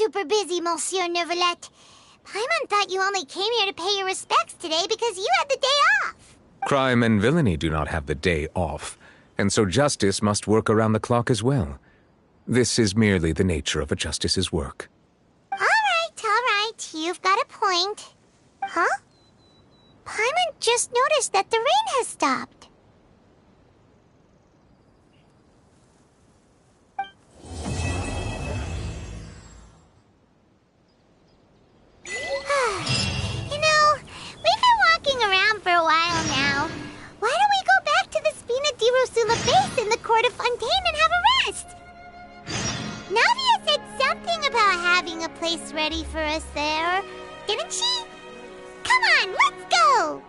super busy, Monsieur Neuvillette. Paimon thought you only came here to pay your respects today because you had the day off. Crime and villainy do not have the day off, and so justice must work around the clock as well. This is merely the nature of a justice's work. All right. You've got a point. Huh? Paimon just noticed that the rain has stopped. You know, we've been walking around for a while now. Why don't we go back to the Spina di Rosula base in the Court of Fontaine and have a rest? Navia said something about having a place ready for us there, didn't she? Come on, let's go!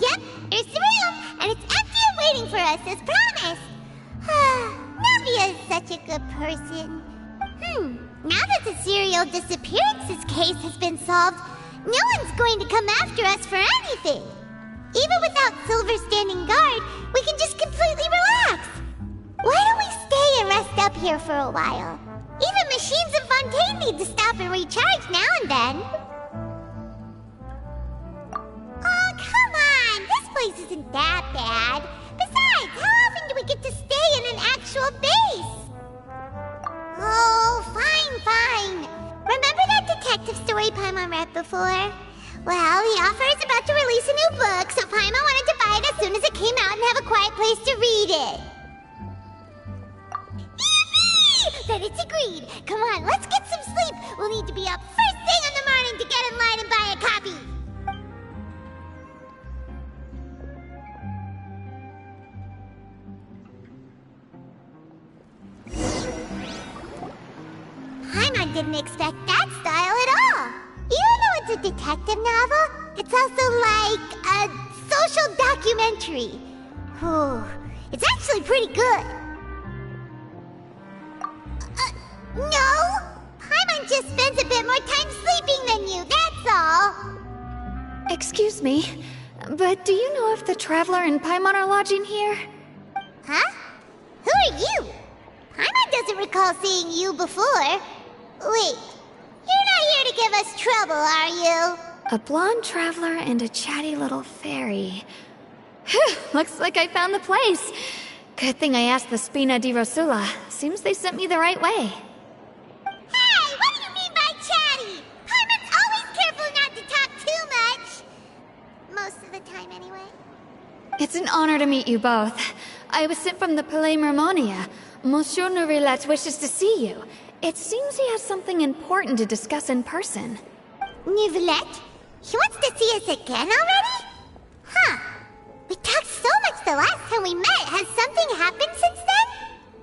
Yep, here's the room, and it's empty and waiting for us as promised. Navia is such a good person. Now that the serial disappearances case has been solved, no one's going to come after us for anything. Even without Silver standing guard, we can just completely relax. Why don't we stay and rest up here for a while? Even machines in Fontaine need to stop and recharge now and then. Oh, come on! This place isn't that bad. Besides, how often do we get to stay in an actual base? Oh, fine. Remember that detective story Paimon read before? Well, the author is about to release a new book, so Paimon wanted to buy it as soon as it came out and have a quiet place to read it. Yippee! Then it's agreed. Come on, let's get some sleep. We'll need to be up first thing in the morning to get in line and buy a copy. Paimon didn't expect that style at all. Even though it's a detective novel, it's also like a social documentary. It's actually pretty good. No! Paimon just spends a bit more time sleeping than you, that's all. Excuse me, but do you know if the Traveler and Paimon are lodging here? Huh? Who are you? Paimon doesn't recall seeing you before. Wait, you're not here to give us trouble, are you? A blonde traveler and a chatty little fairy. Phew, looks like I found the place. Good thing I asked the Spina di Rosula. Seems they sent me the right way. Hey, what do you mean by chatty? Paimon's always careful not to talk too much. Most of the time, anyway. It's an honor to meet you both. I was sent from the Palais Mermonia. Monsieur Neuvillette wishes to see you. It seems he has something important to discuss in person. Neuvillette? He wants to see us again already? Huh. We talked so much the last time we met. Has something happened since then?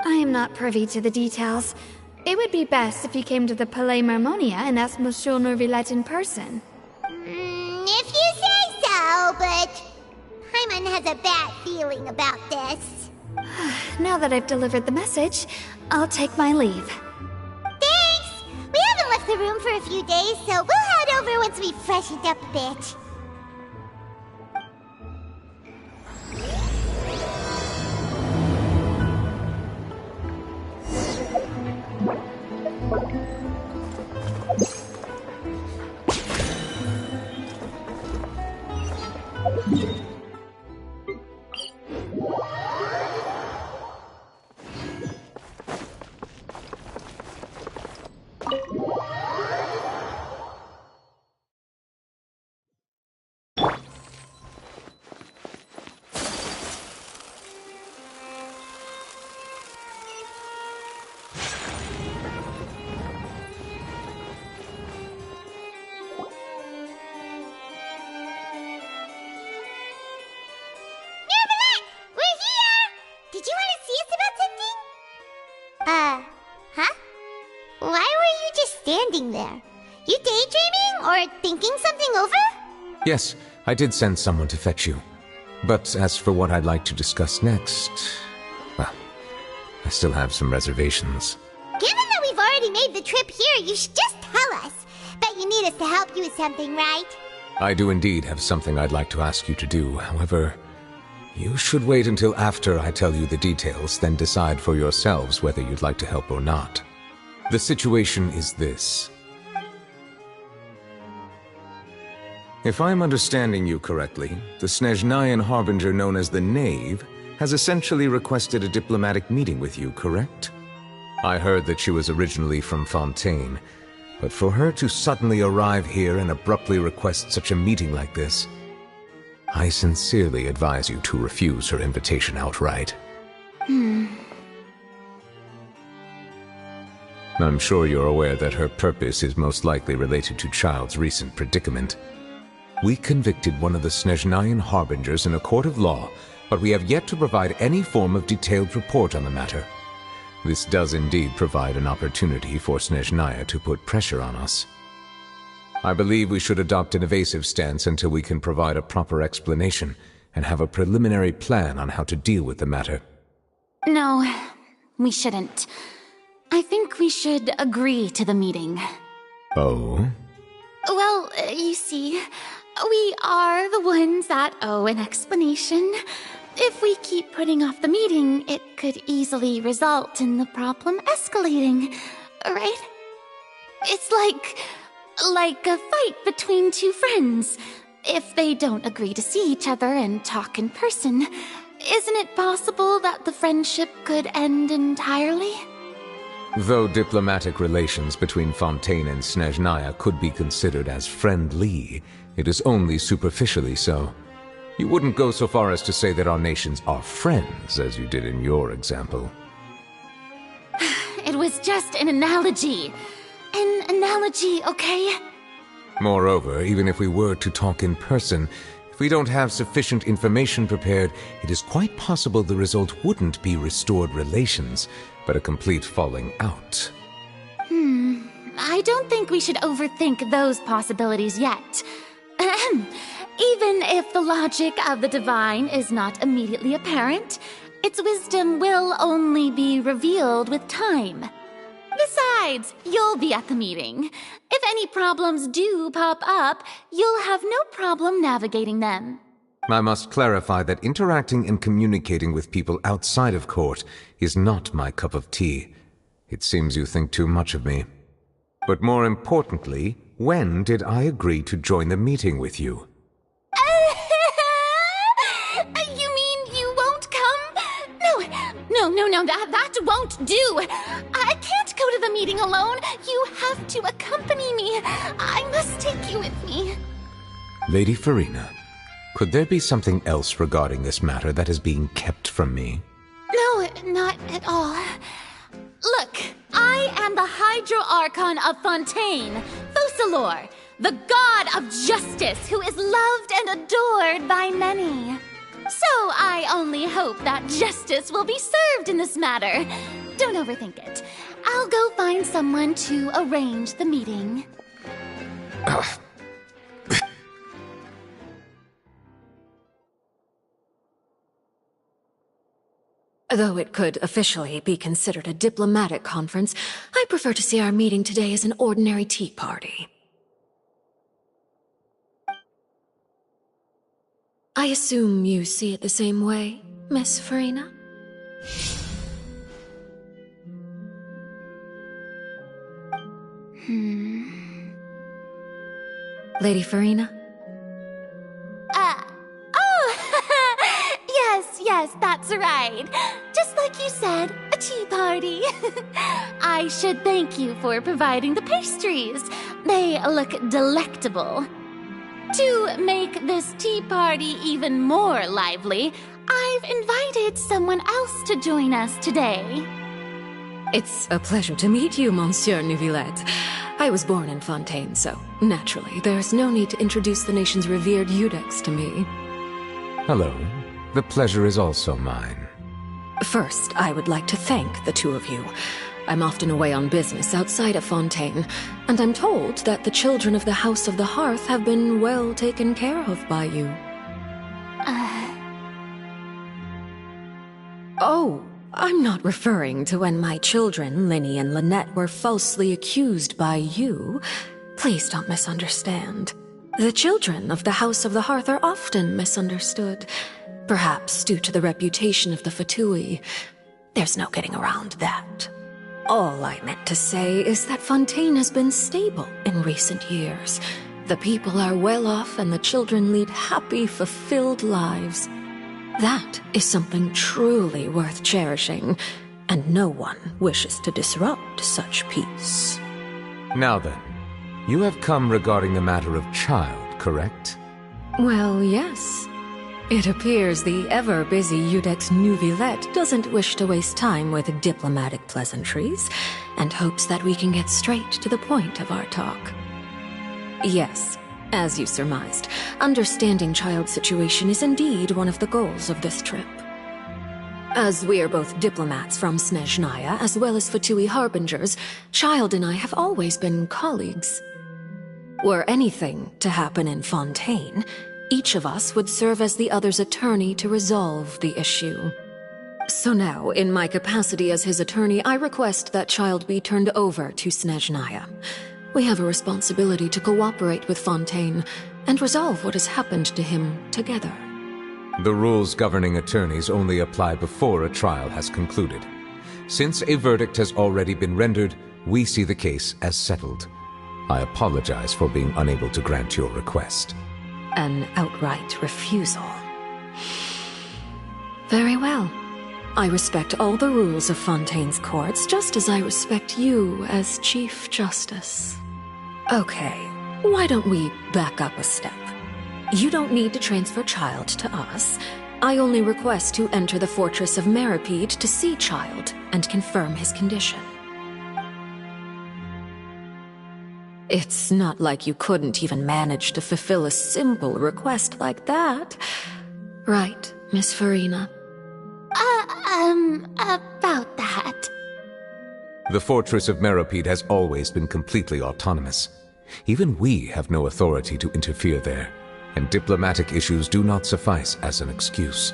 I am not privy to the details. It would be best if you came to the Palais Mermonia and asked Monsieur Neuvillette in person. If you say so, but Paimon has a bad feeling about this. Now that I've delivered the message, I'll take my leave. Thanks! We haven't left the room for a few days, so we'll head over once we've freshened up a bit. There. You daydreaming or thinking something over? Yes, I did send someone to fetch you. But as for what I'd like to discuss next, well, I still have some reservations. Given that we've already made the trip here, you should just tell us. Bet you need us to help you with something, right? I do indeed have something I'd like to ask you to do. However, you should wait until after I tell you the details, then decide for yourselves whether you'd like to help or not. The situation is this. If I'm understanding you correctly, the Snezhnayan Harbinger known as the Knave has essentially requested a diplomatic meeting with you, correct? I heard that she was originally from Fontaine, but for her to suddenly arrive here and abruptly request such a meeting like this, I sincerely advise you to refuse her invitation outright. I'm sure you're aware that her purpose is most likely related to Child's recent predicament. We convicted one of the Snezhnayan Harbingers in a court of law, but we have yet to provide any form of detailed report on the matter. This does indeed provide an opportunity for Snezhnaya to put pressure on us. I believe we should adopt an evasive stance until we can provide a proper explanation and have a preliminary plan on how to deal with the matter. No, we shouldn't. I think we should agree to the meeting. Oh? Well, you see, we are the ones that owe an explanation. If we keep putting off the meeting, it could easily result in the problem escalating, right? It's like a fight between two friends. If they don't agree to see each other and talk in person, isn't it possible that the friendship could end entirely? Though diplomatic relations between Fontaine and Snezhnaya could be considered as friendly, it is only superficially so. You wouldn't go so far as to say that our nations are friends, as you did in your example. It was just an analogy. An analogy, okay? Moreover, even if we were to talk in person, if we don't have sufficient information prepared, it is quite possible the result wouldn't be restored relations, but a complete falling out. I don't think we should overthink those possibilities yet. Even if the logic of the divine is not immediately apparent, its wisdom will only be revealed with time. Besides, you'll be at the meeting. If any problems do pop up, you'll have no problem navigating them. I must clarify that interacting and communicating with people outside of court is not my cup of tea. It seems you think too much of me. But more importantly, when did I agree to join the meeting with you? You mean you won't come? No, that won't do. I can't go to the meeting alone. You have to accompany me. I must take you with me. Lady Farina, could there be something else regarding this matter that is being kept from me? No, not at all. Look, I am the Hydro Archon of Fontaine, Focalor, the god of justice who is loved and adored by many. So I only hope that justice will be served in this matter. Don't overthink it. I'll go find someone to arrange the meeting. Though it could officially be considered a diplomatic conference, I prefer to see our meeting today as an ordinary tea party. I assume you see it the same way, Miss Farina? Lady Farina? Yes, that's right. Just like you said, a tea party. I should thank you for providing the pastries. They look delectable. To make this tea party even more lively, I've invited someone else to join us today. It's a pleasure to meet you, Monsieur Neuvillette. I was born in Fontaine, so naturally, there's no need to introduce the nation's revered Eudex to me. Hello. The pleasure is also mine. First, I would like to thank the two of you. I'm often away on business outside of Fontaine, and I'm told that the children of the House of the Hearth have been well taken care of by you. Oh, I'm not referring to when my children, Linny and Lynette, were falsely accused by you. Please don't misunderstand. The children of the House of the Hearth are often misunderstood, perhaps due to the reputation of the Fatui. There's no getting around that. All I meant to say is that Fontaine has been stable in recent years. The people are well off and the children lead happy, fulfilled lives. That is something truly worth cherishing, and no one wishes to disrupt such peace. Now then, you have come regarding the matter of child, correct? Well, yes. It appears the ever-busy Iudex Neuvillette doesn't wish to waste time with diplomatic pleasantries, and hopes that we can get straight to the point of our talk. Yes, as you surmised, understanding child's situation is indeed one of the goals of this trip. As we are both diplomats from Snezhnaya, as well as Fatui harbingers, Child and I have always been colleagues. Were anything to happen in Fontaine, each of us would serve as the other's attorney to resolve the issue. So now, in my capacity as his attorney, I request that Child be turned over to Snezhnaya. We have a responsibility to cooperate with Fontaine and resolve what has happened to him together. The rules governing attorneys only apply before a trial has concluded. Since a verdict has already been rendered, we see the case as settled. I apologize for being unable to grant your request. An outright refusal. Very well. I respect all the rules of Fontaine's courts, just as I respect you as Chief Justice. Okay, why don't we back up a step? You don't need to transfer Child to us. I only request to enter the fortress of Meripede to see Child and confirm his condition. It's not like you couldn't even manage to fulfill a simple request like that. Right, Miss Farina? About that. The fortress of Meripede has always been completely autonomous. Even we have no authority to interfere there, and diplomatic issues do not suffice as an excuse.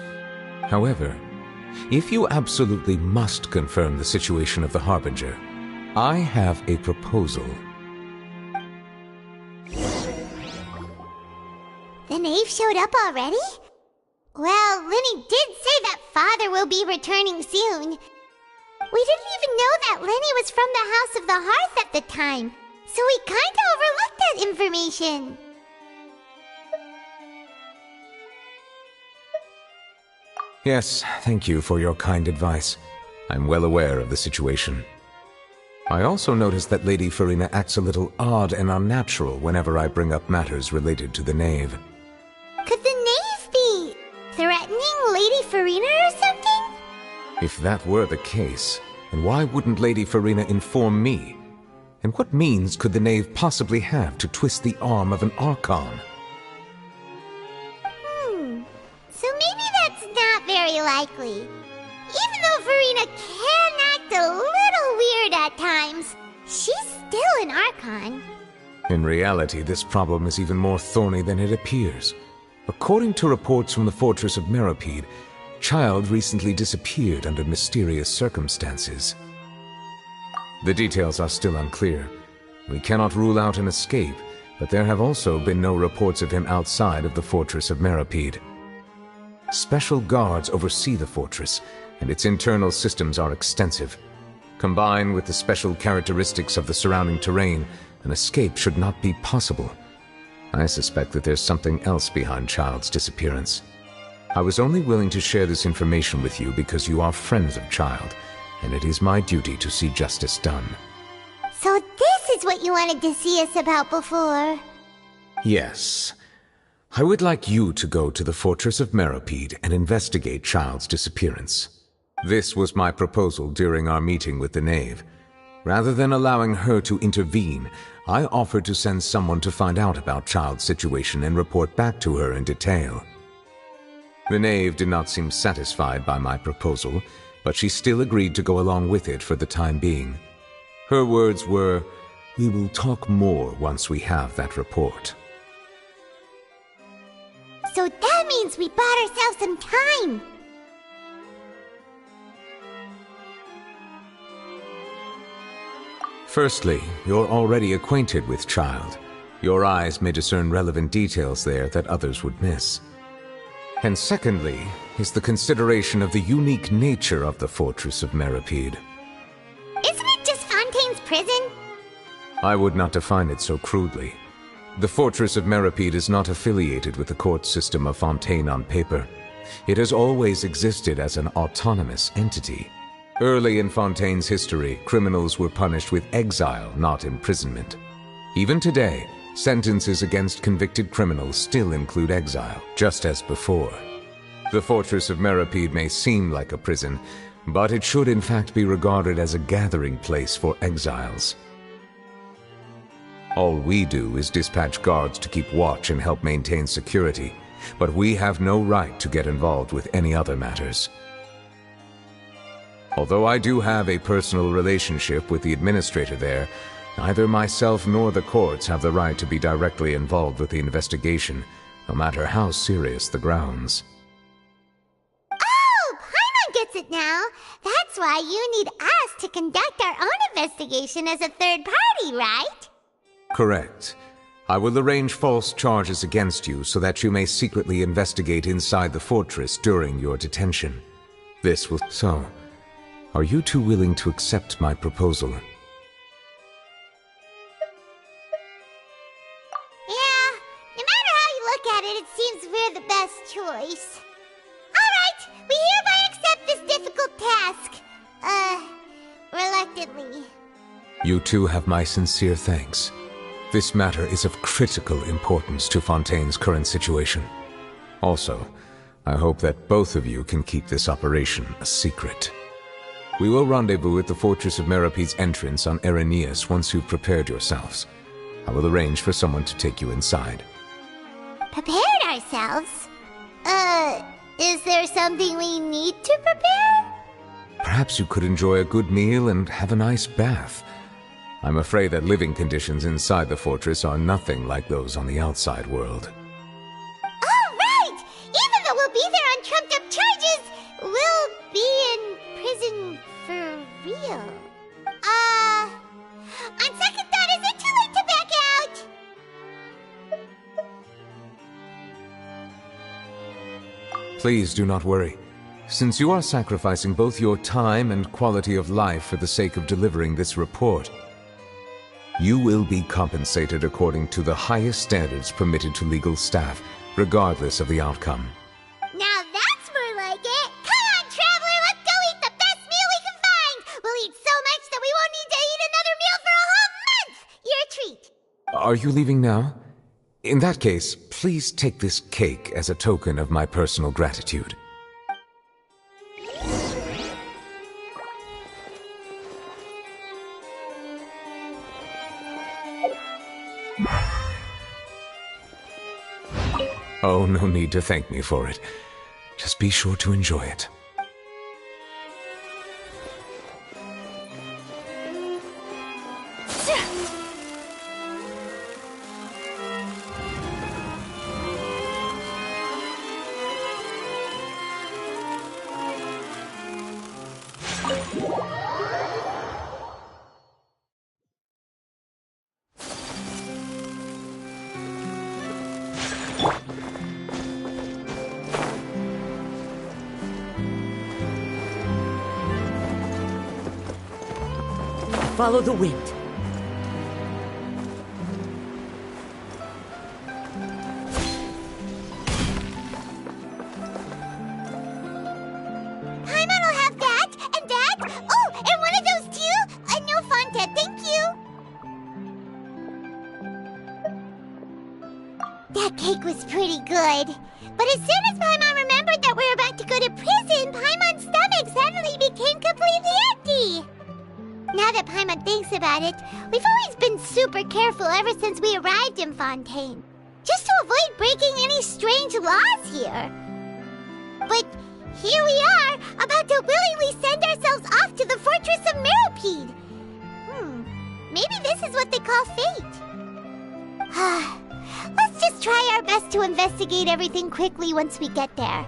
However, if you absolutely must confirm the situation of the Harbinger, I have a proposal. The knave showed up already? Well, Lenny did say that Father will be returning soon. We didn't even know that Lenny was from the House of the Hearth at the time, so we kinda overlooked that information. Yes, thank you for your kind advice. I'm well aware of the situation. I also noticed that Lady Farina acts a little odd and unnatural whenever I bring up matters related to the knave. Could the knave be threatening Lady Farina or something? If that were the case, then why wouldn't Lady Farina inform me? And what means could the knave possibly have to twist the arm of an Archon? So maybe that's not very likely. Even though Farina can act a little weird at times, she's still an Archon. In reality, this problem is even more thorny than it appears. According to reports from the fortress of Meripede, Child recently disappeared under mysterious circumstances. The details are still unclear. We cannot rule out an escape, but there have also been no reports of him outside of the fortress of Meripede. Special guards oversee the fortress, and its internal systems are extensive. Combined with the special characteristics of the surrounding terrain, an escape should not be possible. I suspect that there's something else behind Child's disappearance. I was only willing to share this information with you because you are friends of Child, and it is my duty to see justice done. So this is what you wanted to see us about before. Yes. I would like you to go to the fortress of Meripede and investigate Child's disappearance. This was my proposal during our meeting with the knave. Rather than allowing her to intervene, I offered to send someone to find out about Child's situation and report back to her in detail. The knave did not seem satisfied by my proposal, but she still agreed to go along with it for the time being. Her words were, "We will talk more once we have that report." So that means we bought ourselves some time. Firstly, you're already acquainted with Child. Your eyes may discern relevant details there that others would miss. And secondly, is the consideration of the unique nature of the Fortress of Meripede. Isn't it just Fontaine's prison? I would not define it so crudely. The Fortress of Meripede is not affiliated with the court system of Fontaine on paper. It has always existed as an autonomous entity. Early in Fontaine's history, criminals were punished with exile, not imprisonment. Even today, sentences against convicted criminals still include exile, just as before. The Fortress of Meripede may seem like a prison, but it should in fact be regarded as a gathering place for exiles. All we do is dispatch guards to keep watch and help maintain security, but we have no right to get involved with any other matters. Although I do have a personal relationship with the administrator there, neither myself nor the courts have the right to be directly involved with the investigation, no matter how serious the grounds. Oh, Paimon gets it now. That's why you need us to conduct our own investigation as a third party, right? Correct. I will arrange false charges against you so that you may secretly investigate inside the fortress during your detention. This will... So, are you two willing to accept my proposal? Yeah, no matter how you look at it, it seems we're the best choice. Alright, we hereby accept this difficult task. Reluctantly. You two have my sincere thanks. This matter is of critical importance to Fontaine's current situation. Also, I hope that both of you can keep this operation a secret. We will rendezvous at the Fortress of Meripede's entrance on Erinius once you've prepared yourselves. I will arrange for someone to take you inside. Prepared ourselves? Is there something we need to prepare? Perhaps you could enjoy a good meal and have a nice bath. I'm afraid that living conditions inside the fortress are nothing like those on the outside world. Oh, right! Even though we'll be there on trumped-up charges, we'll be in prison for real. On second thought, is it too late to back out? Please do not worry. Since you are sacrificing both your time and quality of life for the sake of delivering this report, you will be compensated according to the highest standards permitted to legal staff, regardless of the outcome. Now that's more like it! Come on, traveler, let's go eat the best meal we can find! We'll eat so much that we won't need to eat another meal for a whole month! Your treat! Are you leaving now? In that case, please take this cake as a token of my personal gratitude. Oh, no need to thank me for it. Just be sure to enjoy it. Follow the wind. Paimon will have that, and that. Oh, and one of those too. No Fonta, thank you. That cake was pretty good. But as soon as Paimon remembered that we were about to go to prison, Paimon's stomach suddenly became completely empty. Now that Paimon thinks about it, we've always been super careful ever since we arrived in Fontaine. Just to avoid breaking any strange laws here. But here we are, about to willingly send ourselves off to the Fortress of Meropide. Maybe this is what they call fate. Let's just try our best to investigate everything quickly once we get there.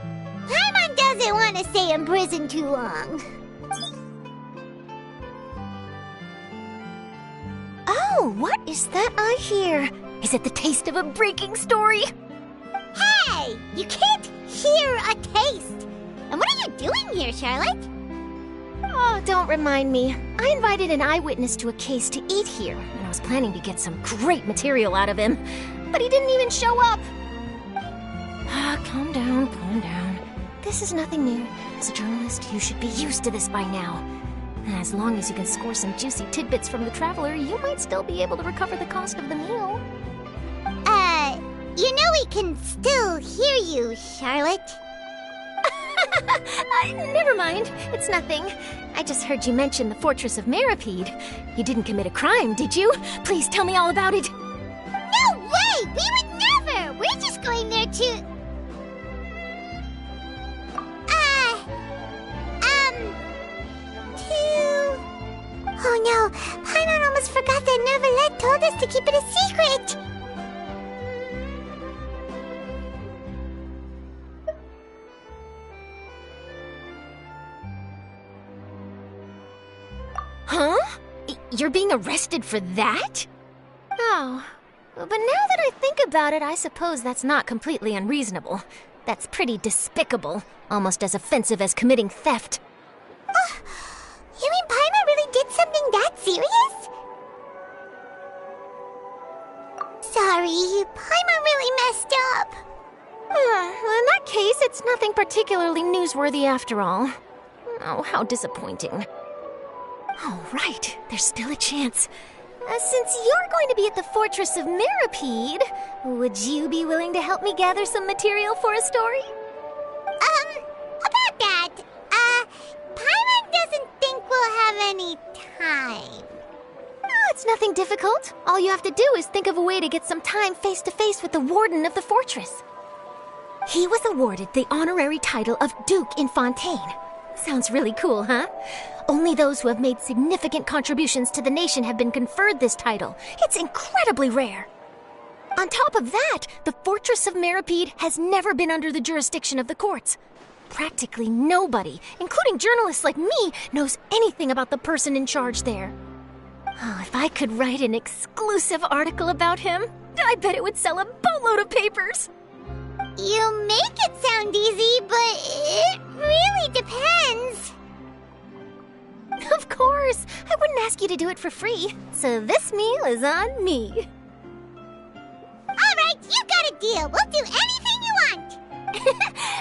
Paimon doesn't want to stay in prison too long. Oh, what is that I hear? Is it the taste of a breaking story? Hey! You can't hear a taste! And what are you doing here, Charlotte? Oh, don't remind me. I invited an eyewitness to a case to eat here, and I was planning to get some great material out of him. But he didn't even show up. Calm down, calm down. This is nothing new. As a journalist, you should be used to this by now. As long as you can score some juicy tidbits from the traveler, you might still be able to recover the cost of the meal. You know we can still hear you, Charlotte. Never mind. It's nothing. I just heard you mention the Fortress of Meropide. You didn't commit a crime, did you? Please tell me all about it. No way! We would never! We're just going there to... Oh no, Paimon almost forgot that Neuvillette told us to keep it a secret! Huh? You're being arrested for that? Oh, but now that I think about it, I suppose that's not completely unreasonable. That's pretty despicable, almost as offensive as committing theft. You mean Paimon really did something that serious? Sorry, Paimon really messed up. In that case, it's nothing particularly newsworthy after all. Oh, how disappointing. Oh, right, there's still a chance. Since you're going to be at the Fortress of Meropide, would you be willing to help me gather some material for a story? About that, Paimon doesn't think we'll have any time. Oh, it's nothing difficult. All you have to do is think of a way to get some time face-to-face with the warden of the fortress. He was awarded the honorary title of Duke in Fontaine. Sounds really cool, huh? Only those who have made significant contributions to the nation have been conferred this title. It's incredibly rare. On top of that, the Fortress of Meropide has never been under the jurisdiction of the courts. Practically nobody, including journalists like me, knows anything about the person in charge there. Oh, if I could write an exclusive article about him, I bet it would sell a boatload of papers. You make it sound easy, but it really depends. Of course, I wouldn't ask you to do it for free, so this meal is on me. All right, you got a deal. We'll do anything you want.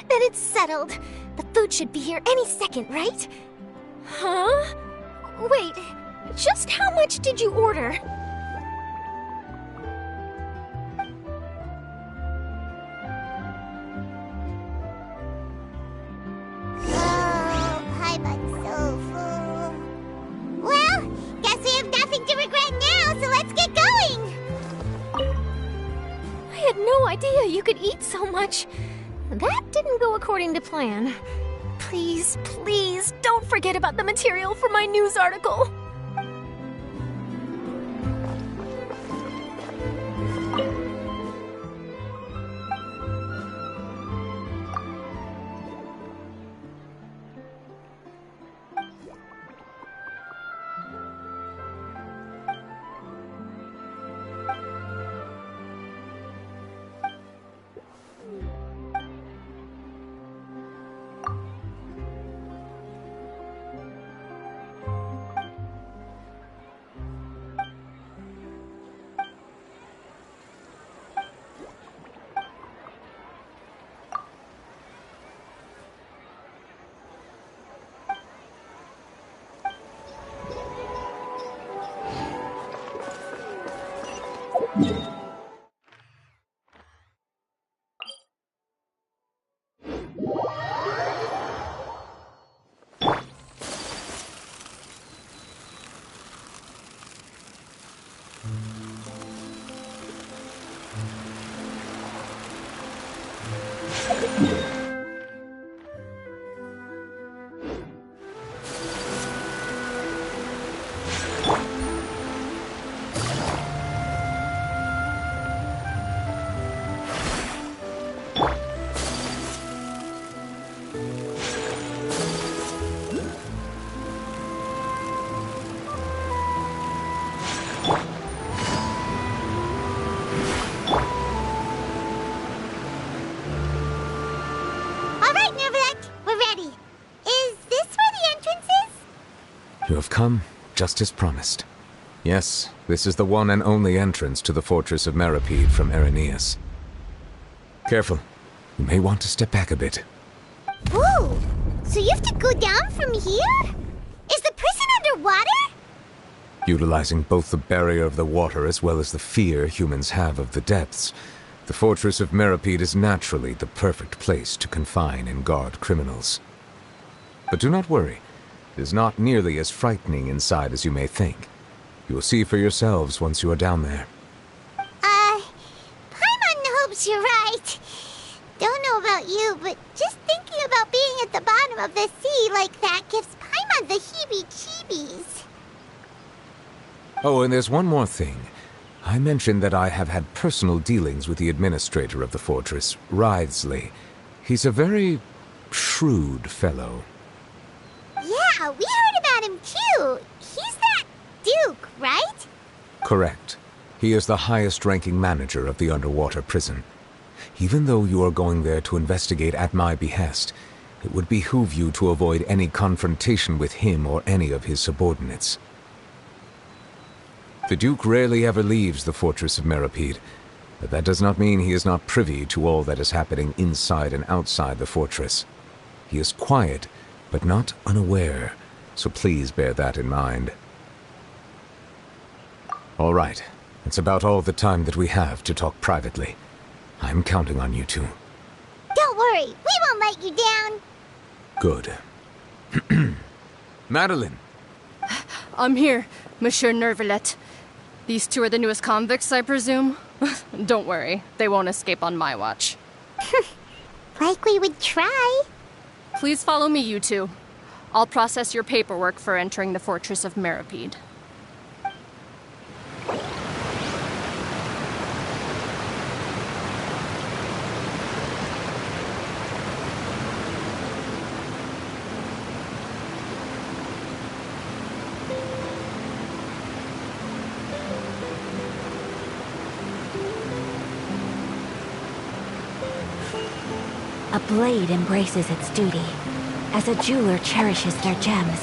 Then it's settled. The food should be here any second, right? Huh? Wait, just how much did you order? Oh, Paimon's so full. Well, guess we have nothing to regret now, so let's get going. I had no idea you could eat so much. That didn't go according to plan. Please, please, don't forget about the material for my news article. come, just as promised. Yes, this is the one and only entrance to the fortress of Meripede from Irenaeus. Careful. You may want to step back a bit. Whoa! So you have to go down from here? Is the prison underwater? Utilizing both the barrier of the water as well as the fear humans have of the depths, the fortress of Meripede is naturally the perfect place to confine and guard criminals. But do not worry. It is not nearly as frightening inside as you may think. You will see for yourselves once you are down there. Paimon hopes you're right. Don't know about you, but just thinking about being at the bottom of the sea like that gives Paimon the heebie-jeebies. Oh, and there's one more thing. I mentioned that I have had personal dealings with the administrator of the fortress, Writhsley. He's a very shrewd fellow. Yeah, we heard about him too. He's that Duke, right? Correct. He is the highest-ranking manager of the underwater prison. Even though you are going there to investigate at my behest, it would behoove you to avoid any confrontation with him or any of his subordinates. The Duke rarely ever leaves the fortress of Meripede, but that does not mean he is not privy to all that is happening inside and outside the fortress. He is quiet, but not unaware, so please bear that in mind. All right, it's about all the time that we have to talk privately. I'm counting on you two. Don't worry, we won't let you down. Good. Madeline! I'm here, Monsieur Nervalet. These two are the newest convicts, I presume? Don't worry, they won't escape on my watch. Like we would try. Please follow me, you two. I'll process your paperwork for entering the Fortress of Meripede. A blade embraces its duty, as a jeweler cherishes their gems.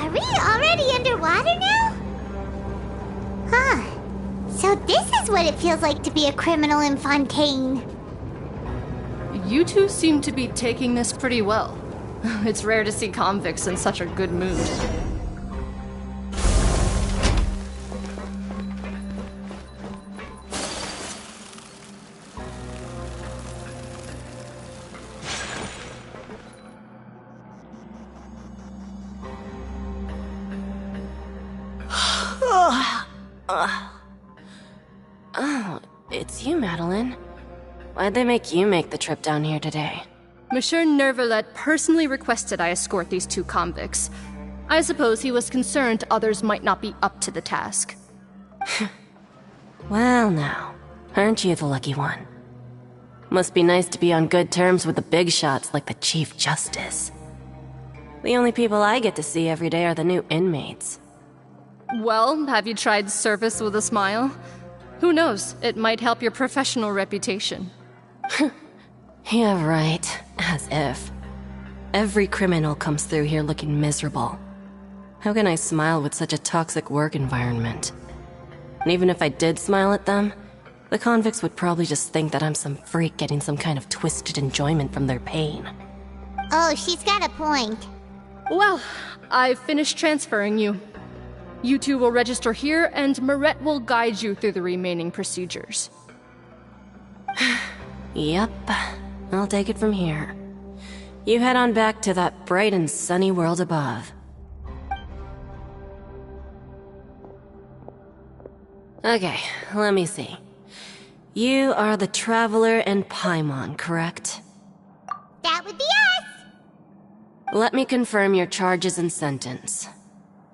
Are we already underwater now? Huh. So this is what it feels like to be a criminal in Fontaine. You two seem to be taking this pretty well. It's rare to see convicts in such a good mood. Oh, it's you, Madeline. Why'd they make you make the trip down here today? Monsieur Nervalet personally requested I escort these two convicts. I suppose he was concerned others might not be up to the task. Well now, aren't you the lucky one? Must be nice to be on good terms with the big shots like the Chief Justice. The only people I get to see every day are the new inmates. Well, have you tried service with a smile? Who knows, it might help your professional reputation. Yeah, right. As if. Every criminal comes through here looking miserable. How can I smile with such a toxic work environment? And even if I did smile at them, the convicts would probably just think that I'm some freak getting some kind of twisted enjoyment from their pain. Oh, she's got a point. Well, I've finished transferring you. You two will register here, and Marette will guide you through the remaining procedures. Yep, I'll take it from here. You head on back to that bright and sunny world above. Okay, let me see. You are the Traveler and Paimon, correct? That would be us! Let me confirm your charges and sentence.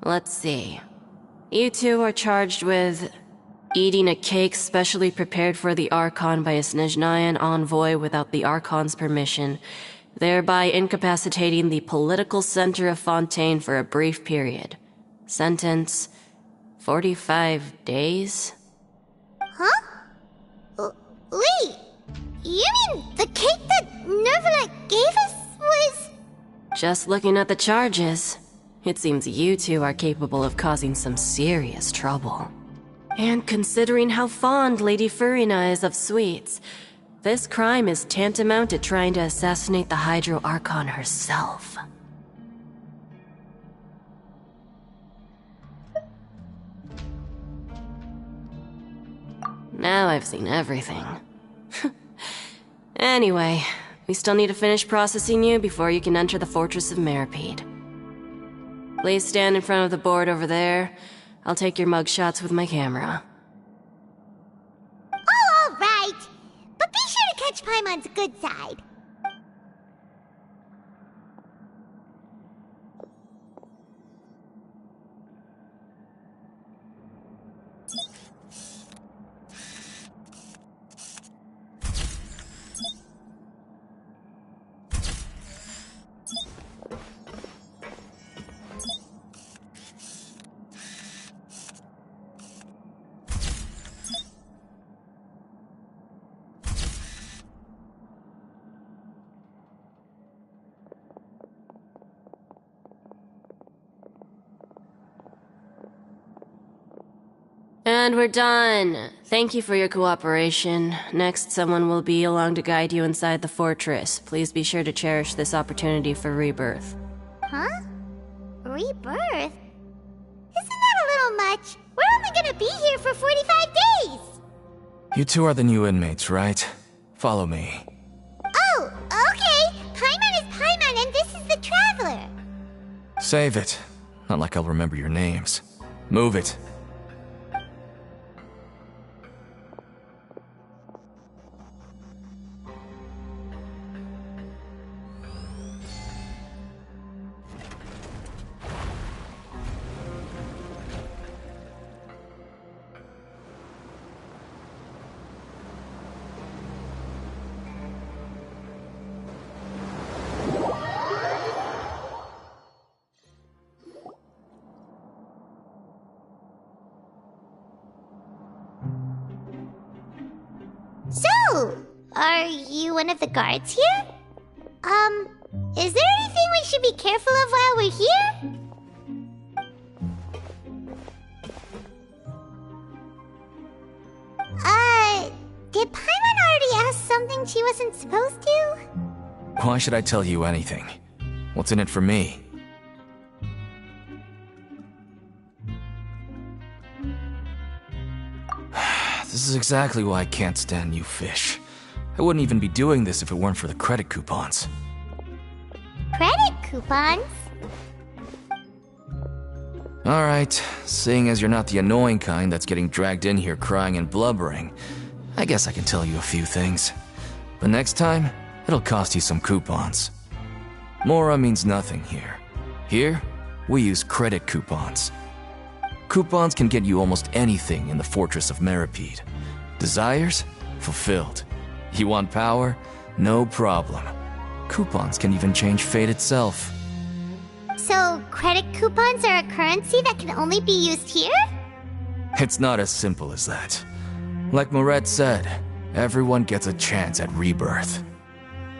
Let's see. You two are charged with eating a cake specially prepared for the Archon by a Snezhnayan envoy without the Archon's permission, thereby incapacitating the political center of Fontaine for a brief period. Sentence, 45 days? Huh? Wait, you mean the cake that Nervalet gave us was... Just looking at the charges, it seems you two are capable of causing some serious trouble. And considering how fond Lady Furina is of sweets, this crime is tantamount to trying to assassinate the Hydro Archon herself. Now I've seen everything. Anyway, we still need to finish processing you before you can enter the Fortress of Meripede. Please stand in front of the board over there. I'll take your mugshots with my camera. Oh, all right. But be sure to catch Paimon's good side. And we're done. Thank you for your cooperation. Next, someone will be along to guide you inside the fortress. Please be sure to cherish this opportunity for rebirth. Huh? Rebirth? Isn't that a little much? We're only gonna be here for 45 days! You two are the new inmates, right? Follow me. Oh, okay! Paimon is Paimon and this is the Traveler! Save it. Not like I'll remember your names. Move it. So, are you one of the guards here? Is there anything we should be careful of while we're here? Did Paimon already ask something she wasn't supposed to? Why should I tell you anything? What's in it for me? This is exactly why I can't stand you fish. I wouldn't even be doing this if it weren't for the credit coupons. Credit coupons? Alright, seeing as you're not the annoying kind that's getting dragged in here crying and blubbering, I guess I can tell you a few things. But next time, it'll cost you some coupons. Mora means nothing here. Here, we use credit coupons. Coupons can get you almost anything in the Fortress of Meripede. Desires? Fulfilled. You want power? No problem. Coupons can even change fate itself. So, credit coupons are a currency that can only be used here? It's not as simple as that. Like Moret said, everyone gets a chance at rebirth.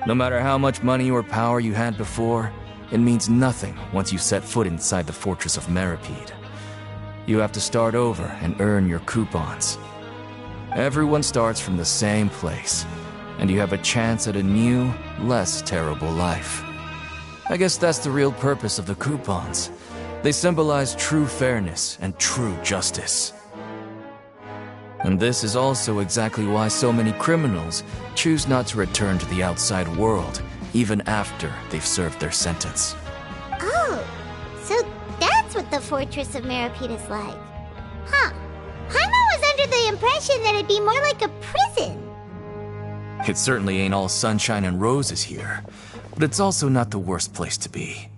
No matter how much money or power you had before, it means nothing once you set foot inside the Fortress of Meripede. You have to start over and earn your coupons. Everyone starts from the same place, and you have a chance at a new, less terrible life. I guess that's the real purpose of the coupons. They symbolize true fairness and true justice. And this is also exactly why so many criminals choose not to return to the outside world, even after they've served their sentence. Oh, so that's what the Fortress of Meripede is like. Huh. Paimon was under the impression that it'd be more like a prison. It certainly ain't all sunshine and roses here, but it's also not the worst place to be.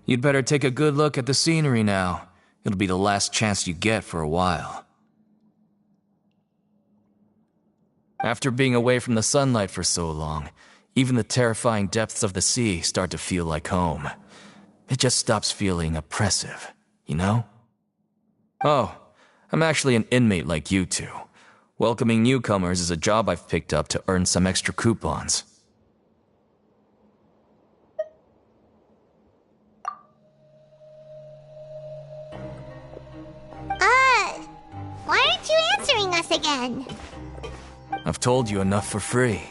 You'd better take a good look at the scenery now. It'll be the last chance you get for a while. After being away from the sunlight for so long, even the terrifying depths of the sea start to feel like home. It just stops feeling oppressive, you know? Oh, I'm actually an inmate like you two. Welcoming newcomers is a job I've picked up to earn some extra coupons. Why aren't you answering us again? I've told you enough for free.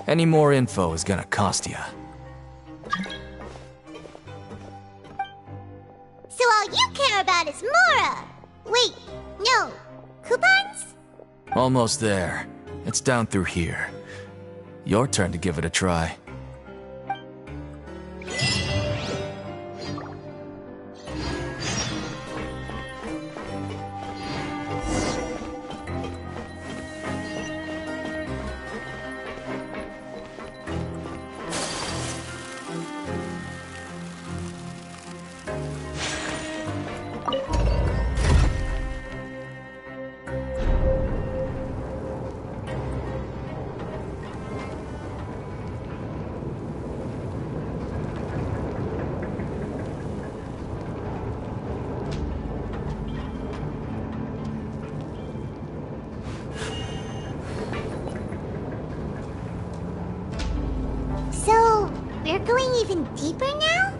Any more info is gonna cost you. So all you care about is Mora! Wait, no. Coupons? Almost there. It's down through here. Your turn to give it a try. So, we're going even deeper now?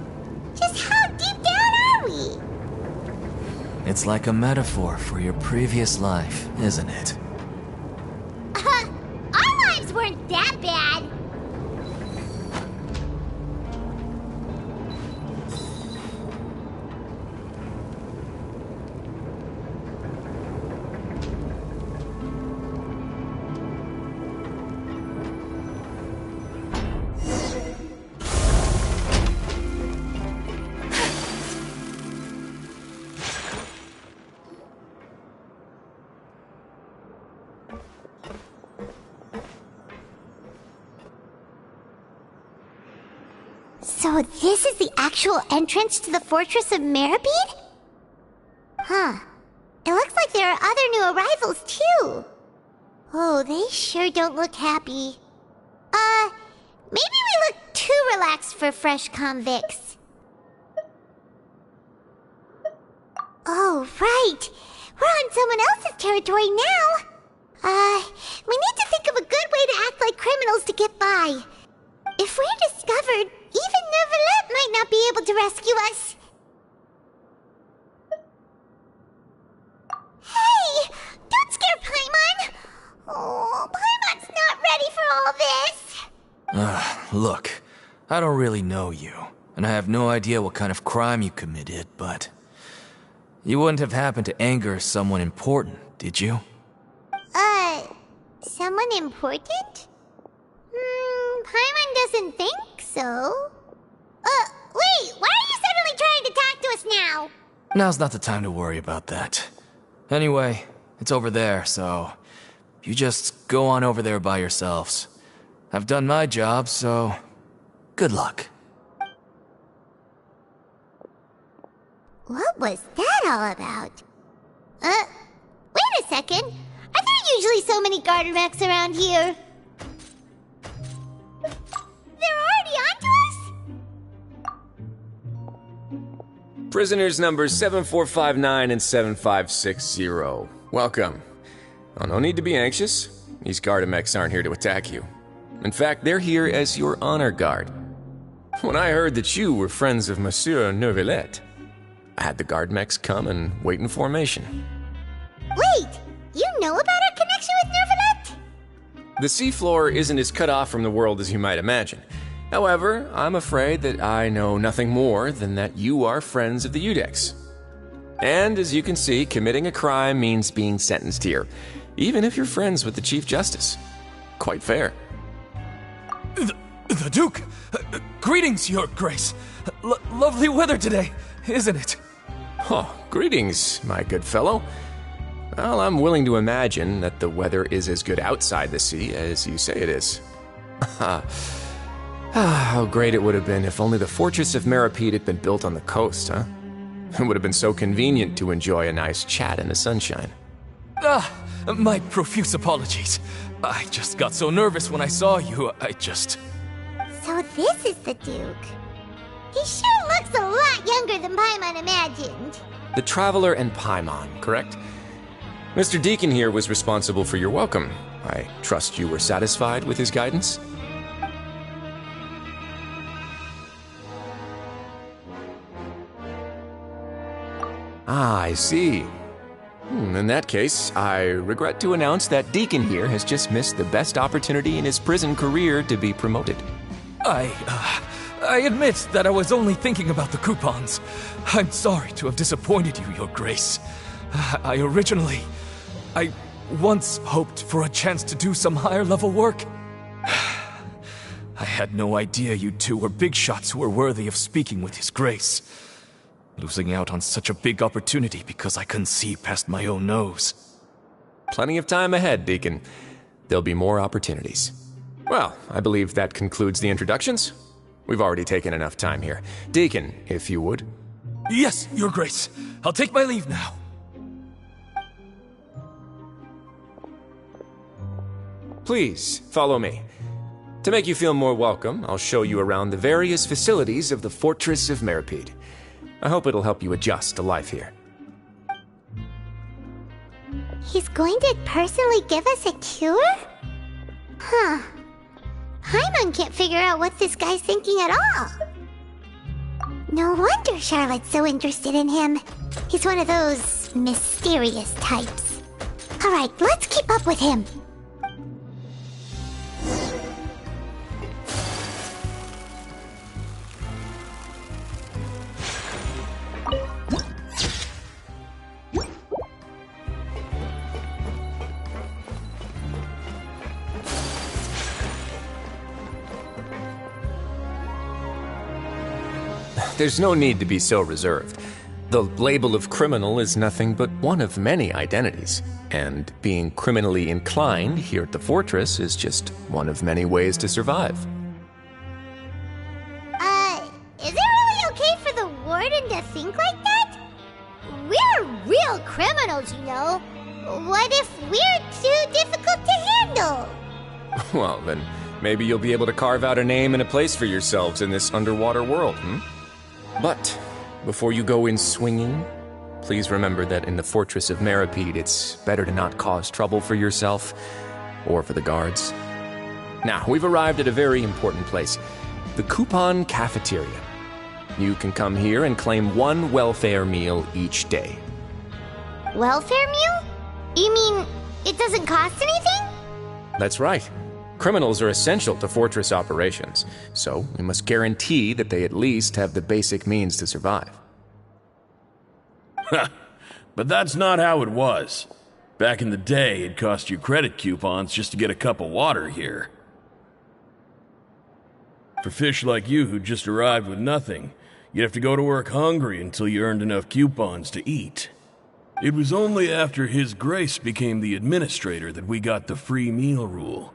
Just how deep down are we? It's like a metaphor for your previous life, isn't it? Our lives weren't that bad. So this is the actual entrance to the Fortress of Meripede? Huh. It looks like there are other new arrivals, too. Oh, they sure don't look happy. Maybe we look too relaxed for fresh convicts. Oh, right. We're on someone else's territory now. We need to think of a good way to act like criminals to get by. If we're discovered, even Neuvillette might not be able to rescue us. Hey! Don't scare Paimon! Oh, Paimon's not ready for all this. Look, I don't really know you, and I have no idea what kind of crime you committed, but... You wouldn't have happened to anger someone important, did you? Someone important? Paimon doesn't think so. Wait, why are you suddenly trying to talk to us now? Now's not the time to worry about that. Anyway, it's over there, so... You just go on over there by yourselves. I've done my job, so... Good luck. What was that all about? Wait a second. Are there usually so many Gardermechs around here? They're already onto us? Prisoners numbers 7459 and 7560. Welcome. Oh, no need to be anxious. These Gardermechs aren't here to attack you. In fact, they're here as your honor guard. When I heard that you were friends of Monsieur Neuvillette, I had the Gardermechs come and wait in formation. Wait! You know about our connection with Neuvillette? The seafloor isn't as cut off from the world as you might imagine. However, I'm afraid that I know nothing more than that you are friends of the Iudex. And as you can see, committing a crime means being sentenced here, even if you're friends with the Chief Justice. Quite fair. The Duke! Greetings, Your Grace! Lovely weather today, isn't it? Oh, greetings, my good fellow. Well, I'm willing to imagine that the weather is as good outside the sea as you say it is. How great it would have been if only the Fortress of Meripede had been built on the coast, huh? It would have been so convenient to enjoy a nice chat in the sunshine. My profuse apologies. I just got so nervous when I saw you, So this is the Duke. He sure looks a lot younger than Paimon imagined. The Traveler and Paimon, correct? Mr. Deacon here was responsible for your welcome. I trust you were satisfied with his guidance? Ah, I see. In that case, I regret to announce that Deacon here has just missed the best opportunity in his prison career to be promoted. I admit that I was only thinking about the coupons. I'm sorry to have disappointed you, Your Grace. I once hoped for a chance to do some higher-level work. I had no idea you two were big shots who were worthy of speaking with His Grace. Losing out on such a big opportunity because I couldn't see past my own nose. Plenty of time ahead, Deacon. There'll be more opportunities. Well, I believe that concludes the introductions. We've already taken enough time here. Deacon, if you would. Yes, Your Grace. I'll take my leave now. Please, follow me. To make you feel more welcome, I'll show you around the various facilities of the Fortress of Meripede. I hope it'll help you adjust to life here. He's going to personally give us a cure? Huh. Paimon can't figure out what this guy's thinking at all. No wonder Charlotte's so interested in him. He's one of those mysterious types. Alright, let's keep up with him. There's no need to be so reserved. The label of criminal is nothing but one of many identities, and being criminally inclined here at the fortress is just one of many ways to survive. Is it really okay for the warden to think like that? We're real criminals, you know. What if we're too difficult to handle? Well, then maybe you'll be able to carve out a name and a place for yourselves in this underwater world, But before you go in swinging, please remember that in the Fortress of Meripede, it's better to not cause trouble for yourself or for the guards. Now, we've arrived at a very important place, the Coupon Cafeteria. You can come here and claim one welfare meal each day. Welfare meal? You mean it doesn't cost anything? That's right. Criminals are essential to fortress operations, so we must guarantee that they at least have the basic means to survive. But that's not how it was. Back in the day, it cost you credit coupons just to get a cup of water here. For fish like you who just arrived with nothing, you'd have to go to work hungry until you earned enough coupons to eat. It was only after His Grace became the administrator that we got the free meal rule.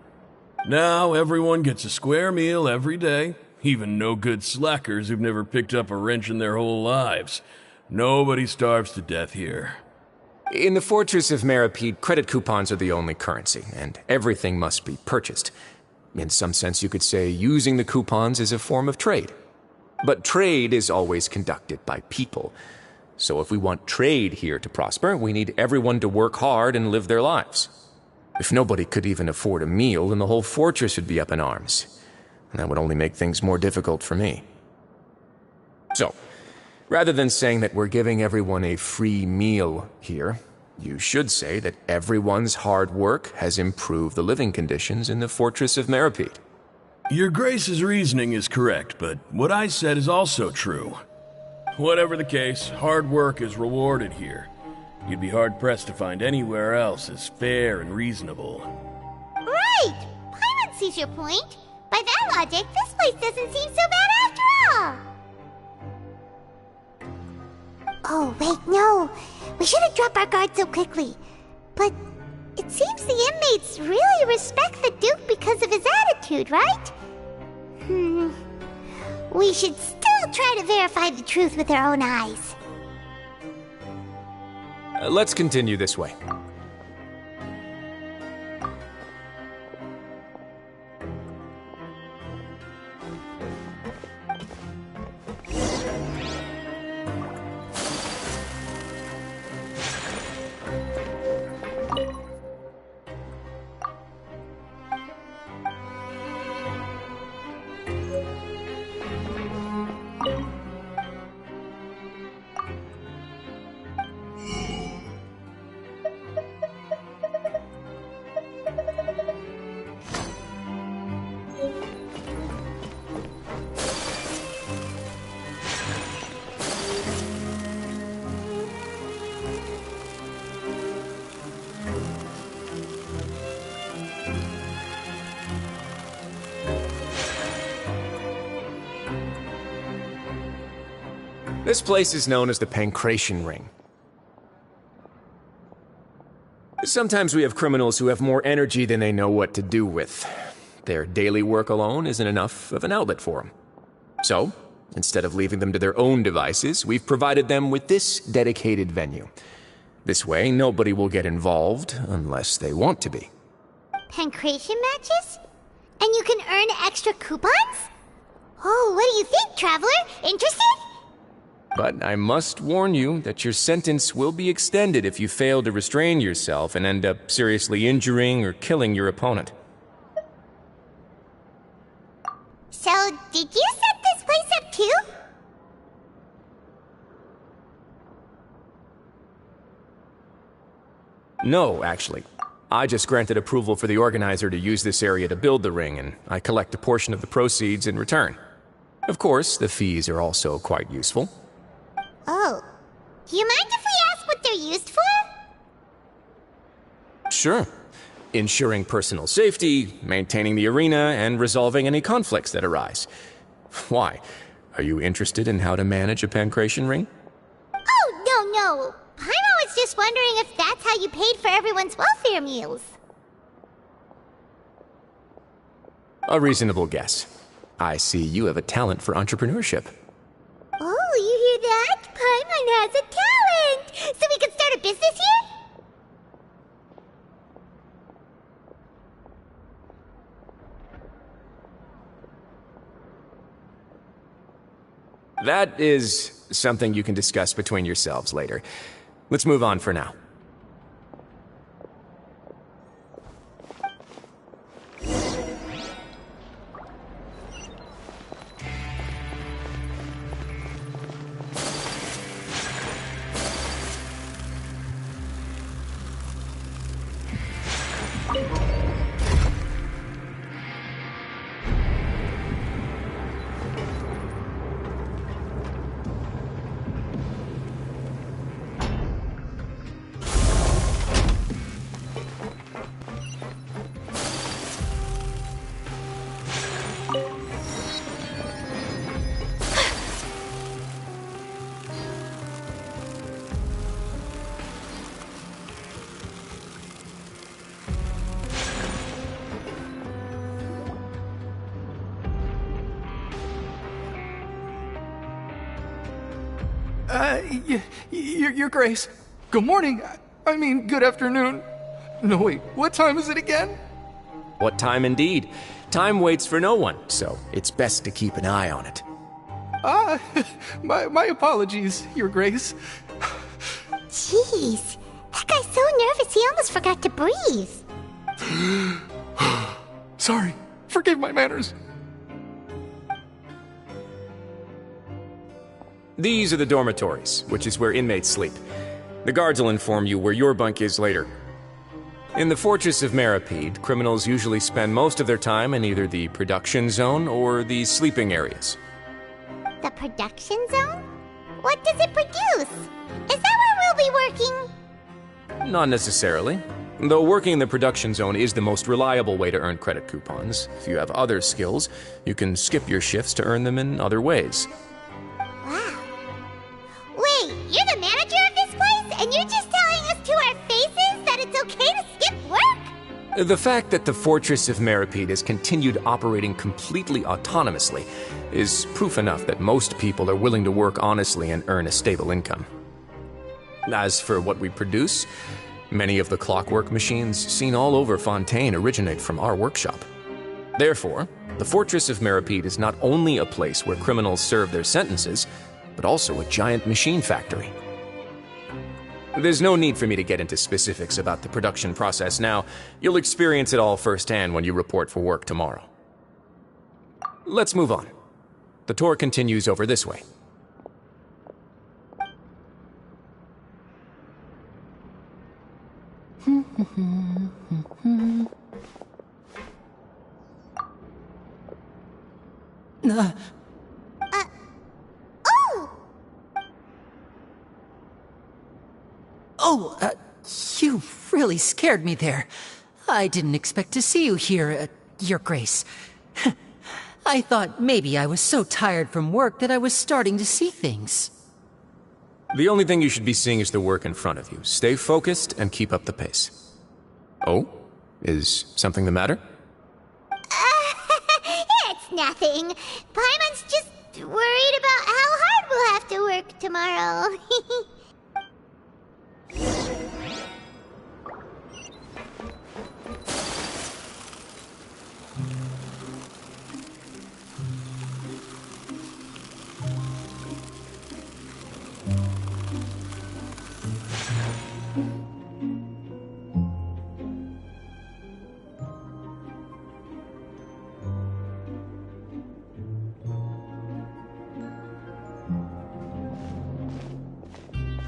Now everyone gets a square meal every day, even no-good slackers who've never picked up a wrench in their whole lives. Nobody starves to death here. In the Fortress of Meripede, credit coupons are the only currency, and everything must be purchased. In some sense, you could say using the coupons is a form of trade. But trade is always conducted by people. So if we want trade here to prosper, we need everyone to work hard and live their lives. If nobody could even afford a meal, then the whole fortress would be up in arms. And that would only make things more difficult for me. So, rather than saying that we're giving everyone a free meal here, you should say that everyone's hard work has improved the living conditions in the Fortress of Meripede. Your Grace's reasoning is correct, but what I said is also true. Whatever the case, hard work is rewarded here. You'd be hard-pressed to find anywhere else as fair and reasonable. Right! Paimon sees your point. By that logic, this place doesn't seem so bad after all. Oh, wait, no. We shouldn't drop our guard so quickly. But it seems the inmates really respect the Duke because of his attitude, right? We should still try to verify the truth with our own eyes. Let's continue this way. This place is known as the Pancration Ring. Sometimes we have criminals who have more energy than they know what to do with. Their daily work alone isn't enough of an outlet for them. So, instead of leaving them to their own devices, we've provided them with this dedicated venue. This way, nobody will get involved unless they want to be. Pancration matches? And you can earn extra coupons? Oh, what do you think, traveler? Interested? But I must warn you that your sentence will be extended if you fail to restrain yourself and end up seriously injuring or killing your opponent. So, did you set this place up too? No, actually. I just granted approval for the organizer to use this area to build the ring, and I collect a portion of the proceeds in return. Of course, the fees are also quite useful. Oh. Do you mind if we ask what they're used for? Sure. Ensuring personal safety, maintaining the arena, and resolving any conflicts that arise. Why? Are you interested in how to manage a pancration ring? Oh, no. I was just wondering if that's how you paid for everyone's welfare meals. A reasonable guess. I see you have a talent for entrepreneurship. Oh, you hear that? Paimon has a talent! So we could start a business here? That is something you can discuss between yourselves later. Let's move on for now. Your Grace. Good morning. I mean, good afternoon. No, wait, what time is it again? What time indeed? Time waits for no one, so it's best to keep an eye on it. My apologies, Your Grace. Jeez, that guy's so nervous he almost forgot to breathe. Sorry, forgive my manners. These are the dormitories, which is where inmates sleep. The guards will inform you where your bunk is later. In the Fortress of Meripede, criminals usually spend most of their time in either the production zone or the sleeping areas. The production zone? What does it produce? Is that where we'll be working? Not necessarily. Though working in the production zone is the most reliable way to earn credit coupons. If you have other skills, you can skip your shifts to earn them in other ways. Wow. Wait, you're the manager of this place, and you're just telling us to our faces that it's okay to skip work? The fact that the Fortress of Meripede has continued operating completely autonomously is proof enough that most people are willing to work honestly and earn a stable income. As for what we produce, many of the clockwork machines seen all over Fontaine originate from our workshop. Therefore, the Fortress of Meripede is not only a place where criminals serve their sentences, but also a giant machine factory. There's no need for me to get into specifics about the production process now. You'll experience it all firsthand when you report for work tomorrow. Let's move on. The tour continues over this way. You really scared me there. I didn't expect to see you here, Your Grace. I thought maybe I was so tired from work that I was starting to see things. The only thing you should be seeing is the work in front of you. Stay focused and keep up the pace. Oh? Is something the matter? It's nothing. Paimon's just worried about how hard we'll have to work tomorrow.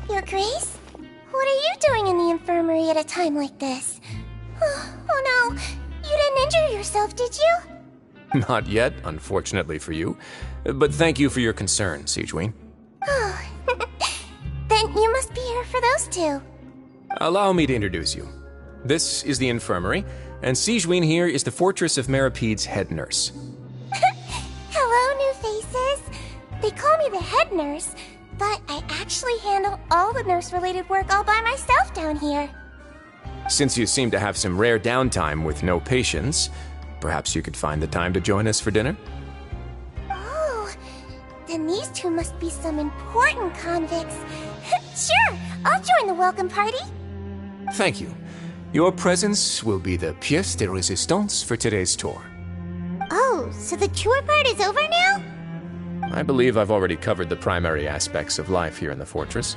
Your Grace? What are you doing in the infirmary at a time like this? Oh no, you didn't injure yourself, did you? Not yet, unfortunately for you. But thank you for your concern, Sigewinne. Oh, then you must be here for those two. Allow me to introduce you. This is the infirmary, and Sigewinne here is the Fortress of Meripede's head nurse. Hello, new faces. They call me the head nurse, but I actually handle all the nurse-related work all by myself down here. Since you seem to have some rare downtime with no patients, perhaps you could find the time to join us for dinner? Oh, then these two must be some important convicts. Sure, I'll join the welcome party. Thank you. Your presence will be the pièce de résistance for today's tour. Oh, so the tour part is over now? I believe I've already covered the primary aspects of life here in the fortress.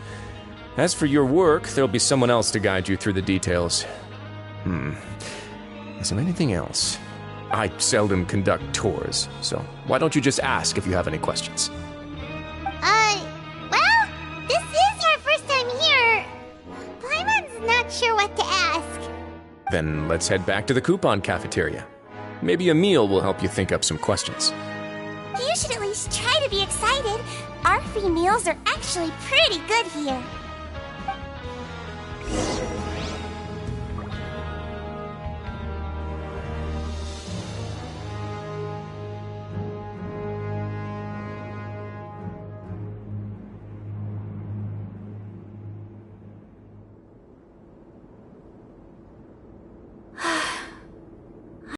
As for your work, there'll be someone else to guide you through the details. Is there anything else? I seldom conduct tours, so why don't you just ask if you have any questions? Well, this is our first time here. Paimon's not sure what to ask. Then let's head back to the coupon cafeteria. Maybe a meal will help you think up some questions. You should at least try to be excited. Our free meals are actually pretty good here.